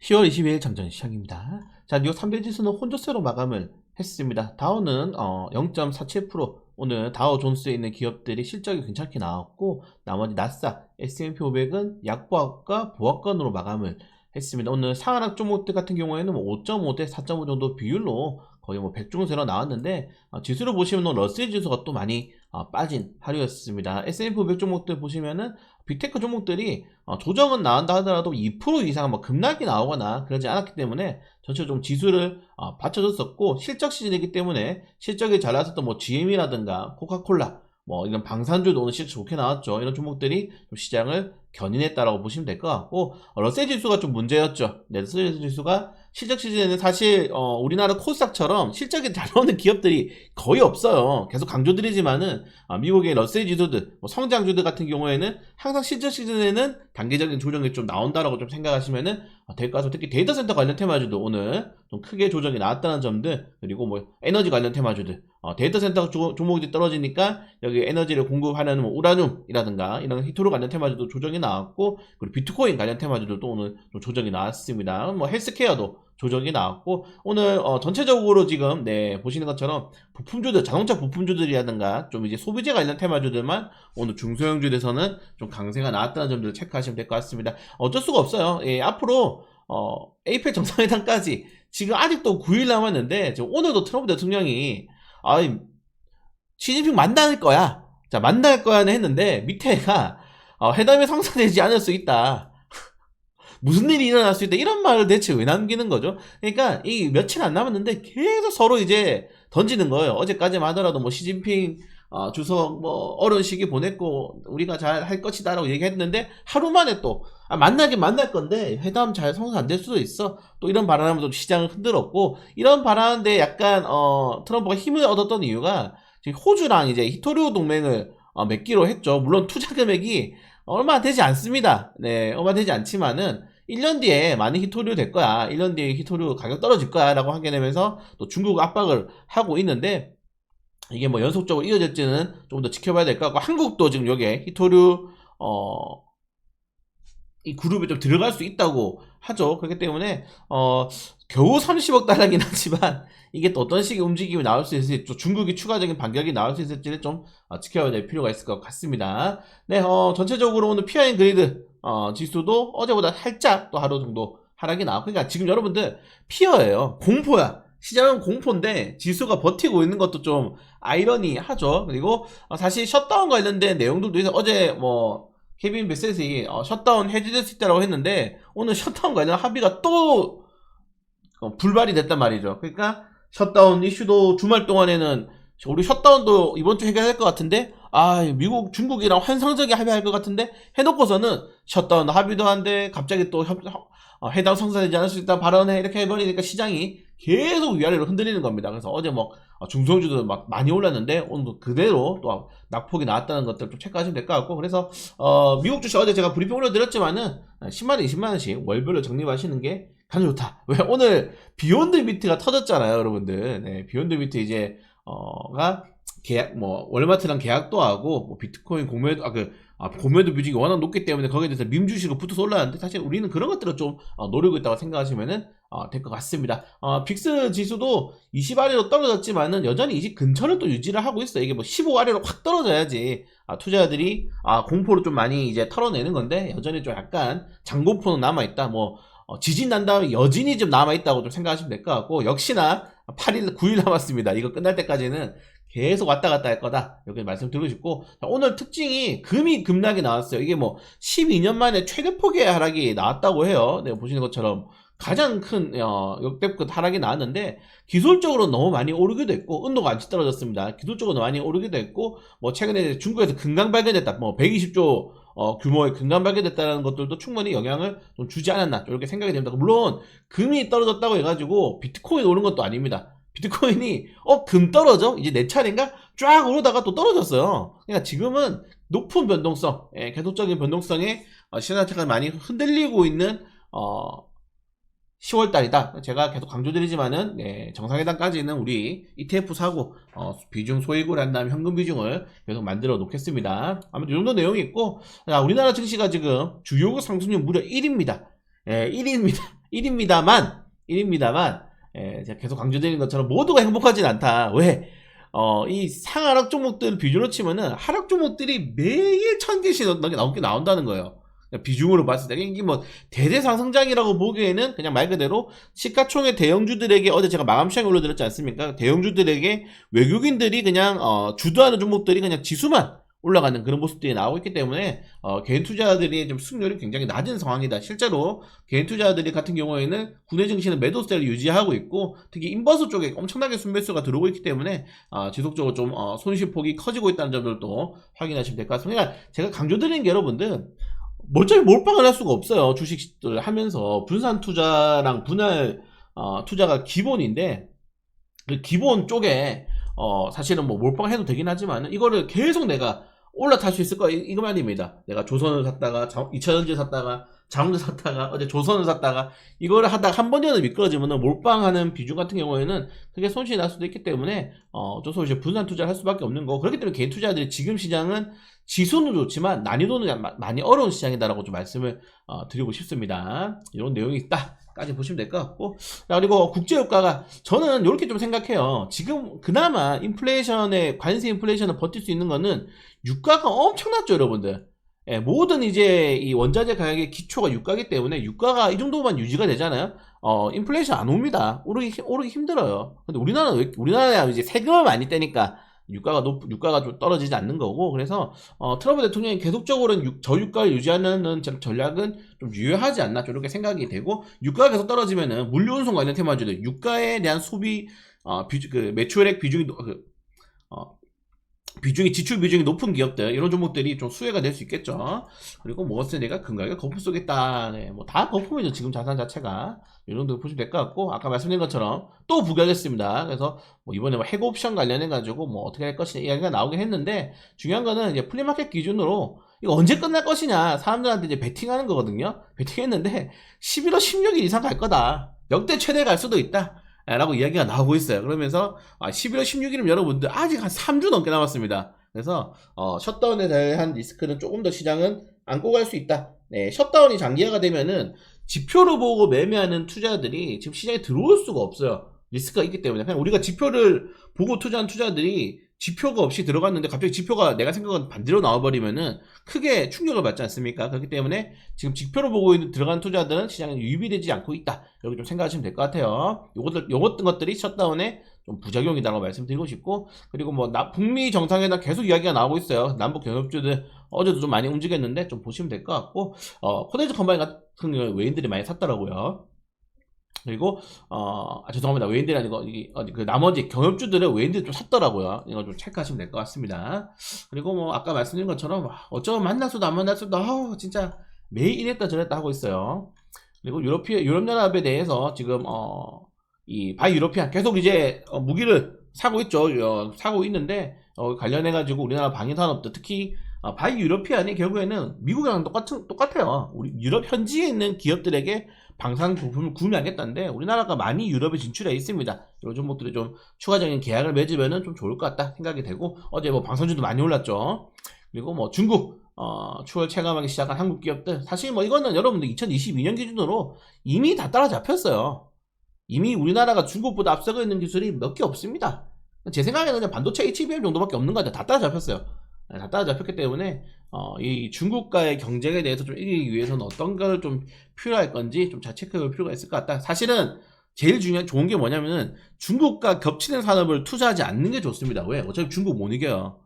10월 22일 장전 시작입니다. 자, 뉴욕 3대 지수는 혼조세로 마감을 했습니다. 다우는 0.47%, 오늘 다우 존스에 있는 기업들이 실적이 괜찮게 나왔고, 나머지 나스닥, S&P 500은 약보합과 보합권으로 마감을 했습니다. 오늘 상하락 종목들 같은 경우에는 5.5 대 4.5 정도 비율로 거의 100중세로 나왔는데, 지수를 보시면 러셀 지수가 또 많이 빠진 하루였습니다. S&P 500 종목들 보시면은 빅테크 종목들이 조정은 나온다 하더라도 2% 이상 급락이 나오거나 그러지 않았기 때문에 전체적으로 좀 지수를 받쳐줬었고, 실적 시즌이기 때문에 실적이 잘 나왔었던 GM이라든가 코카콜라, 이런 방산주도 오늘 실적 좋게 나왔죠. 이런 종목들이 좀 시장을 견인했다라고 보시면 될 것 같고, 러셀 지수가 좀 문제였죠. 네, 러셀 지수가 실적 시즌에는 사실 우리나라 코스닥처럼 실적이 잘 나오는 기업들이 거의 없어요. 계속 강조드리지만은 미국의 러셀 지수들, 성장주들 같은 경우에는 항상 실적 시즌에는 단기적인 조정이 좀 나온다라고 좀 생각하시면은 될 것 같아요. 특히 데이터 센터 관련 테마주도 오늘 좀 크게 조정이 나왔다는 점들, 그리고 에너지 관련 테마주들, 데이터 센터 종목이 떨어지니까 여기 에너지를 공급하는 우라늄이라든가 이런 히토르 관련 테마주도 조정이 나왔고, 그리고 비트코인 관련 테마주들도 오늘 좀 조정이 나왔습니다. 헬스케어도 조정이 나왔고, 오늘 전체적으로 지금 보시는 것처럼 부품주들, 자동차 부품주들이라든가 좀 이제 소비재 관련 테마주들만 오늘 중소형주에서는 좀 강세가 나왔다는 점들을 체크하시면 될 것 같습니다. 어쩔 수가 없어요. 앞으로 에이펙 정상회담까지 지금 아직도 9일 남았는데, 지금 오늘도 트럼프 대통령이 시진핑 만날 거야, 자 만날 거야는 했는데 밑에가 회담이 성사되지 않을 수 있다, 무슨 일이 일어날 수 있다, 이런 말을 대체 왜 남기는 거죠? 그러니까 이 며칠 안 남았는데 계속 서로 이제 던지는 거예요. 어제까지만 하더라도 시진핑 주석 어려운 시기 보냈고 우리가 잘 할 것이다 라고 얘기했는데, 하루 만에 또 만나긴 만날 건데 회담 잘 성사 안 될 수도 있어, 또 이런 발언하면서 시장을 흔들었고, 이런 발언인데 약간 트럼프가 힘을 얻었던 이유가 지금 호주랑 이제 히토류 동맹을 맺기로 했죠. 물론 투자 금액이 얼마 되지 않습니다. 네, 얼마 되지 않지만은 1년 뒤에 많은 히토류 될 거야, 1년 뒤에 히토류 가격 떨어질 거야 라고 하게 되면서 또 중국 압박을 하고 있는데, 이게 연속적으로 이어질지는 좀 더 지켜봐야 될 것 같고, 한국도 지금 여기에 히토류 이 그룹에 좀 들어갈 수 있다고 하죠. 그렇기 때문에 겨우 30억 달러긴 하지만 이게 또 어떤 식의 움직임이 나올 수 있을지, 또 중국이 추가적인 반격이 나올 수 있을지를 좀 지켜봐야 될 필요가 있을 것 같습니다. 네, 전체적으로 오늘 피아인 그리드 지수도 어제보다 살짝 또 하루 정도 하락이 나왔고, 그러니까 지금 여러분들 피어예요. 공포야. 시장은 공포인데 지수가 버티고 있는 것도 좀 아이러니하죠. 그리고 사실 셧다운 관련된 내용들도 있어. 어제 케빈 베셋이 셧다운 해제될 수 있다고 했는데, 오늘 셧다운 관련 합의가 또 불발이 됐단 말이죠. 그러니까 셧다운 이슈도 주말 동안에는 우리 셧다운도 이번 주 해결할 것 같은데, 미국 중국이랑 환상적인 합의할 것 같은데 해놓고서는 셧다운 합의도 한데 갑자기 또 해당 성사되지 않을 수 있다 발언해, 이렇게 해버리니까 시장이 계속 위아래로 흔들리는 겁니다. 그래서 어제 중소형주도 많이 올랐는데 오늘도 그대로 또 낙폭이 나왔다는 것들 좀 체크하시면 될 것 같고, 그래서 미국 주식 어제 제가 브리핑 올려드렸지만은 10만원 20만원씩 월별로 적립하시는 게 가장 좋다. 왜? 오늘 비욘드 비트가 터졌잖아요, 여러분들. 네, 비욘드 비트 이제 가 계약, 월마트랑 계약도 하고, 비트코인 공매도, 공매도 뮤직이 워낙 높기 때문에 거기에 대해서 밈주식으로 붙어서 올라왔는데, 사실 우리는 그런 것들을 좀 노리고 있다고 생각하시면은 될 것 같습니다. 빅스 지수도 20 아래로 떨어졌지만은 여전히 20 근처를 또 유지를 하고 있어요. 이게 15 아래로 확 떨어져야지 투자자들이 공포를 좀 많이 이제 털어내는 건데, 여전히 좀 약간 장공포는 남아있다. 지진 난 다음에 여진이 좀 남아있다고 좀 생각하시면 될 것 같고, 역시나 8일, 9일 남았습니다. 이거 끝날 때까지는 계속 왔다 갔다 할 거다, 이렇게 말씀드리고 싶고, 오늘 특징이 금이 급락이 나왔어요. 이게 12년 만에 최대폭의 하락이 나왔다고 해요. 내가 보시는 것처럼 가장 큰 역대급 하락이 나왔는데, 기술적으로 너무 많이 오르기도 했고, 은도가 안 떨어졌습니다. 기술적으로 많이 오르기도 했고, 최근에 중국에서 금강 발견됐다, 120조 규모의 금강 발견됐다는 것들도 충분히 영향을 좀 주지 않았나, 이렇게 생각이 됩니다. 물론 금이 떨어졌다고 해가지고 비트코인 오른 것도 아닙니다. 비트코인이 금 떨어져? 이제 내 차례인가? 쫙 오르다가 또 떨어졌어요. 그러니까 지금은 높은 변동성, 계속적인 변동성에 시장 자체가 많이 흔들리고 있는 10월달이다. 제가 계속 강조드리지만은 정상회담까지는 우리 ETF 사고 비중 소액으로 한 다음에 현금 비중을 계속 만들어 놓겠습니다. 아무튼 이 정도 내용이 있고, 우리나라 증시가 지금 주요 상승률 무려 1위입니다. 1위입니다. 1입니다만, 제가 계속 강조드리는 것처럼 모두가 행복하진 않다. 왜? 이 상하락 종목들 비중으로 치면은 하락 종목들이 매일 1000개씩 넘게 나온다는 거예요. 비중으로 봤을 때 이게 뭐 대대상승장이라고 보기에는 그냥 말 그대로 시가총액 대형주들에게, 어제 제가 마감 시장에 올려드렸지 않습니까? 대형주들에게 외국인들이 그냥 주도하는 종목들이 그냥 지수만 올라가는 그런 모습들이 나오고 있기 때문에 개인 투자자들이 좀 수익률이 굉장히 낮은 상황이다. 실제로 개인 투자자들이 같은 경우에는 국내 증시는 매도세를 유지하고 있고, 특히 인버스 쪽에 엄청나게 순매수가 들어오고 있기 때문에 지속적으로 좀 손실폭이 커지고 있다는 점들도 확인하시면 될 것 같습니다. 그러니까 제가 강조드리는 게, 여러분들 멀쩡히 몰빵을 할 수가 없어요. 주식을 하면서 분산 투자랑 분할 투자가 기본인데, 그 기본 쪽에 사실은 뭐 몰빵해도 되긴 하지만 이거를 계속 내가 올라탈 수 있을 거 이거 말입니다. 내가 조선을 샀다가 2차전지 샀다가 장원을 샀다가 어제 조선을 샀다가 이거를 하다가 한 번이라도 미끄러지면 몰빵하는 비중 같은 경우에는 크게 손실이 날 수도 있기 때문에 어쩔 수 없이 분산 투자를 할 수밖에 없는 거. 그렇기 때문에 개인 투자자들이 지금 시장은 지수는 좋지만 난이도는 많이 어려운 시장이다라고 좀 말씀을 드리고 싶습니다. 이런 내용이 있다 까지 보시면 될 것 같고, 그리고 국제유가가 저는 이렇게 좀 생각해요. 지금 그나마 인플레이션에, 관세 인플레이션을 버틸 수 있는 거는 유가가 엄청났죠, 여러분들. 예, 모든 이제 이 원자재 가격의 기초가 유가이기 때문에 유가가 이 정도만 유지가 되잖아요. 인플레이션 안 옵니다. 오르기 힘들어요. 근데 우리나라야 이제 세금을 많이 떼니까 유가가 좀 떨어지지 않는 거고, 그래서 트럼프 대통령이 계속적으로 저유가를 유지하는 전략은 좀 유효하지 않나, 이렇게 생각이 되고, 유가가 계속 떨어지면은 물류운송 관련 테마주들, 유가에 대한 소비 매출액 지출 비중이 높은 기업들, 이런 종목들이 좀 수혜가 될 수 있겠죠. 그리고 뭐엇을 내가 금가게 거품 속에 있다. 네, 뭐 다 거품이죠, 지금 자산 자체가. 이 정도 보시면 될 것 같고, 아까 말씀드린 것처럼 또 부각했습니다. 그래서 뭐 이번에 뭐 해고 옵션 관련해가지고 뭐 어떻게 할 것이냐 이야기가 나오긴 했는데, 중요한 거는 이제 플리마켓 기준으로 이거 언제 끝날 것이냐, 사람들한테 이제 베팅하는 거거든요. 베팅했는데 11월 16일 이상 갈 거다. 역대 최대 갈 수도 있다. 라고 이야기가 나오고 있어요. 그러면서 11월 16일이면 여러분들 아직 한 3주 넘게 남았습니다. 그래서 셧다운에 대한 리스크는 조금 더 시장은 안고 갈 수 있다. 네, 셧다운이 장기화가 되면은 지표를 보고 매매하는 투자들이 지금 시장에 들어올 수가 없어요. 리스크가 있기 때문에. 그냥 우리가 지표를 보고 투자한 투자들이 지표가 없이 들어갔는데 갑자기 지표가 내가 생각한 반대로 나와버리면은 크게 충격을 받지 않습니까? 그렇기 때문에 지금 지표를 보고 들어간 투자들은 시장에 유입되지 않고 있다. 이렇게 좀 생각하시면 될 것 같아요. 요것들 것들이 셧다운의 좀 부작용이다라고 말씀드리고 싶고, 그리고 뭐 북미 정상회담 계속 이야기가 나오고 있어요. 남북 경협주들 어제도 좀 많이 움직였는데 좀 보시면 될 것 같고, 코데이즈 컴바인 같은 경우에 외인들이 많이 샀더라고요. 그리고 죄송합니다. 외인들이 아니고 그 나머지 경협주들은 외인들이 좀 샀더라고요. 이거 좀 체크하시면 될 것 같습니다. 그리고 뭐 아까 말씀드린 것처럼 어쩌면 만날 수도 안 만날 수도 진짜 매일 이랬다 저랬다 하고 있어요. 그리고 유럽연합에 대해서 지금 이 바이 유러피안 계속 이제 무기를 사고 있죠. 사고 있는데 관련해가지고 우리나라 방위산업도 특히 바이 유러피안이 결국에는 미국이랑 똑같아요. 우리 유럽 현지에 있는 기업들에게 방산 부품을 구매하겠다는데, 우리나라가 많이 유럽에 진출해 있습니다. 이런 종목들이 좀 추가적인 계약을 맺으면 좀 좋을 것 같다 생각이 되고, 어제 뭐 방산주도 많이 올랐죠. 그리고 뭐 중국 추월 체감하기 시작한 한국 기업들, 사실 뭐 이거는 여러분들 2022년 기준으로 이미 다 따라잡혔어요. 이미 우리나라가 중국보다 앞서고 있는 기술이 몇 개 없습니다. 제 생각에는 그냥 반도체 HBM 정도밖에 없는 것 같아요. 다 따라잡혔어요. 다 따라잡혔기 때문에 이 중국과의 경쟁에 대해서 좀 이기기 위해서는 어떤 걸 좀 필요할 건지 좀 잘 체크해볼 필요가 있을 것 같다. 사실은 제일 좋은 게 뭐냐면은 중국과 겹치는 산업을 투자하지 않는 게 좋습니다. 왜? 어차피 중국 못 이겨요.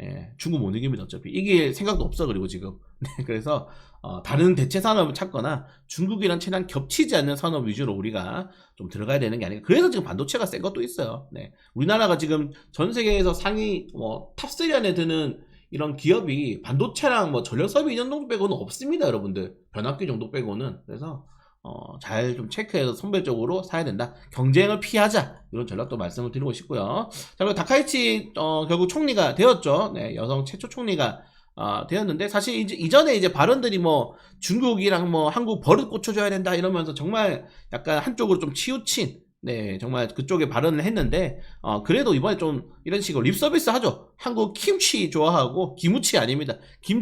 예, 중국 못 이깁니다. 어차피 이길 생각도 없어. 그리고 지금 그래서 다른 대체 산업을 찾거나 중국이랑 최대한 겹치지 않는 산업 위주로 우리가 좀 들어가야 되는 게 아닌가. 그래서 지금 반도체가 센 것도 있어요. 네, 우리나라가 지금 전 세계에서 상위 탑3 안에 드는 이런 기업이 반도체랑 뭐 전력 설비 이전 정도 빼고는 없습니다, 여러분들. 변압기 정도 빼고는. 그래서 잘 좀 체크해서 선별적으로 사야 된다. 경쟁을 피하자. 이런 전략도 말씀을 드리고 싶고요. 자, 그리고 다카이치 결국 총리가 되었죠. 네, 여성 최초 총리가 되었는데, 사실 이전에 이제 발언들이 뭐 중국이랑 뭐 한국 버릇 고쳐줘야 된다 이러면서 정말 약간 한쪽으로 좀 치우친, 네, 정말 그쪽에 발언을 했는데, 그래도 이번에 좀 이런 식으로 립 서비스 하죠. 한국 김치 좋아하고, 김우치 아닙니다. 김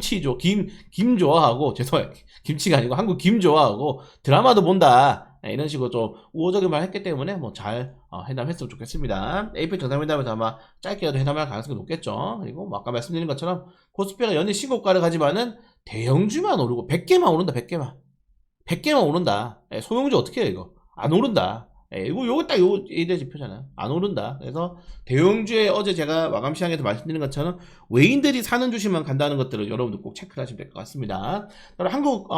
좋아하고, 죄송해요. 김치가 아니고 한국 김 좋아하고, 드라마도 본다. 이런 식으로 좀 우호적인 말 했기 때문에 뭐 잘 회담했으면 좋겠습니다. APEC 정상회담에서 아마 짧게라도 회담할 가능성이 높겠죠. 그리고 뭐 아까 말씀드린 것처럼 코스피가 연일 신고가를 가지만은 대형주만 오르고 100개만 오른다. 100개만 오른다. 소형주 어떻게 해요 이거? 안 오른다. 요거 딱 이대 지표잖아요. 안 오른다. 그래서 대형주에 어제 제가 마감 시장에서 말씀드린 것처럼 외인들이 사는 주식만 간다는 것들을 여러분들 꼭 체크를 하시면 될 것 같습니다. 한국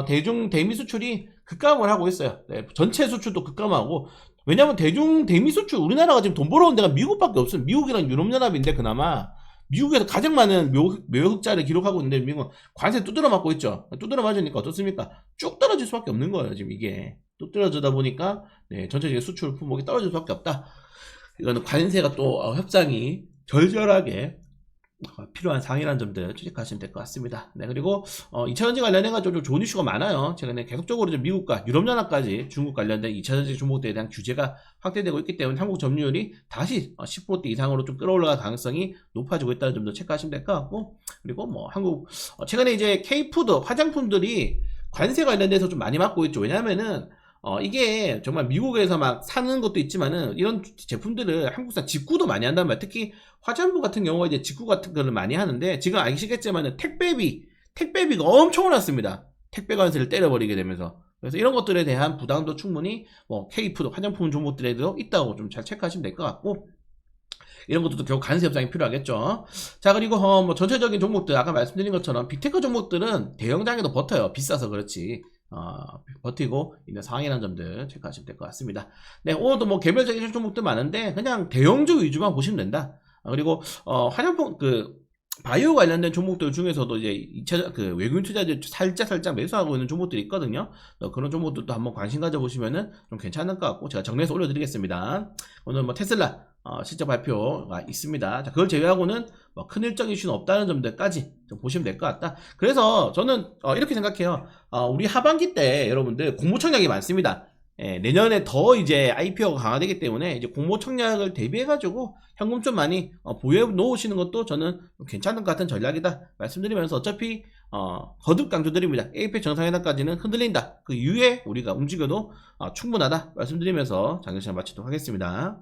대중 대미 수출이 급감을 하고 있어요. 전체 수출도 급감하고, 왜냐면 대중 대미 수출, 우리나라가 지금 돈 벌어온 데가 미국밖에 없어요. 미국이랑 유럽연합인데 그나마 미국에서 가장 많은 묘흑자를 기록하고 있는데 미국은 관세 두드러 맞고 있죠. 두드러 맞으니까 어떻습니까? 쭉 떨어질 수밖에 없는 거예요. 지금 이게 또 떨어지다 보니까 전체적인 수출 품목이 떨어질 수밖에 없다. 이거는 관세가 또 협상이 절절하게 필요한 상이라는 점들 체크하시면 될 것 같습니다. 그리고 2차전지 관련해가지고 좀 좋은 이슈가 많아요. 최근에 계속적으로 좀 미국과 유럽연합까지 중국 관련된 2차전지 종목들에 대한 규제가 확대되고 있기 때문에 한국 점유율이 다시 10%대 이상으로 좀 끌어올라갈 가능성이 높아지고 있다는 점도 체크하시면 될 것 같고, 그리고 뭐 한국 최근에 이제 K푸드 화장품들이 관세 관련돼서 좀 많이 맞고 있죠. 왜냐면은 이게 정말 미국에서 막 사는 것도 있지만은 이런 제품들을 한국산 직구도 많이 한단 말이에요. 특히 화장품 같은 경우가 이제 직구 같은 거를 많이 하는데, 지금 아시겠지만은 택배비가 엄청 올랐습니다. 택배 관세를 때려버리게 되면서. 그래서 이런 것들에 대한 부담도 충분히 뭐 K푸드 화장품 종목들에도 있다고 좀 잘 체크하시면 될 것 같고, 이런 것들도 결국 관세 협상이 필요하겠죠. 자, 그리고 뭐 전체적인 종목들 아까 말씀드린 것처럼 빅테크 종목들은 대형장에도 버텨요. 비싸서 그렇지. 버티고 있는 상황이라는 점들 체크하시면 될 것 같습니다. 오늘도 뭐 개별적인 종목들 많은데 그냥 대형주 위주만 보시면 된다. 그리고 화장품 바이오 관련된 종목들 중에서도 이제 2차 외국인 투자자들 살짝 매수하고 있는 종목들이 있거든요. 그런 종목들도 한번 관심 가져보시면은 좀 괜찮을 것 같고, 제가 정리해서 올려드리겠습니다. 오늘 뭐 테슬라 실적 발표가 있습니다. 자, 그걸 제외하고는 뭐 큰 일정 이슈는 없다는 점들까지 좀 보시면 될 것 같다. 그래서 저는 이렇게 생각해요. 우리 하반기 때 여러분들 공모청약이 많습니다. 내년에 더 이제 IPO가 강화되기 때문에 이제 공모청약을 대비해가지고 현금 좀 많이 보유해 놓으시는 것도 저는 괜찮은 것 같은 전략이다 말씀드리면서, 어차피 거듭 강조드립니다. APEC 정상회담까지는 흔들린다. 그 이후에 우리가 움직여도 충분하다 말씀드리면서 장기시간 마치도록 하겠습니다.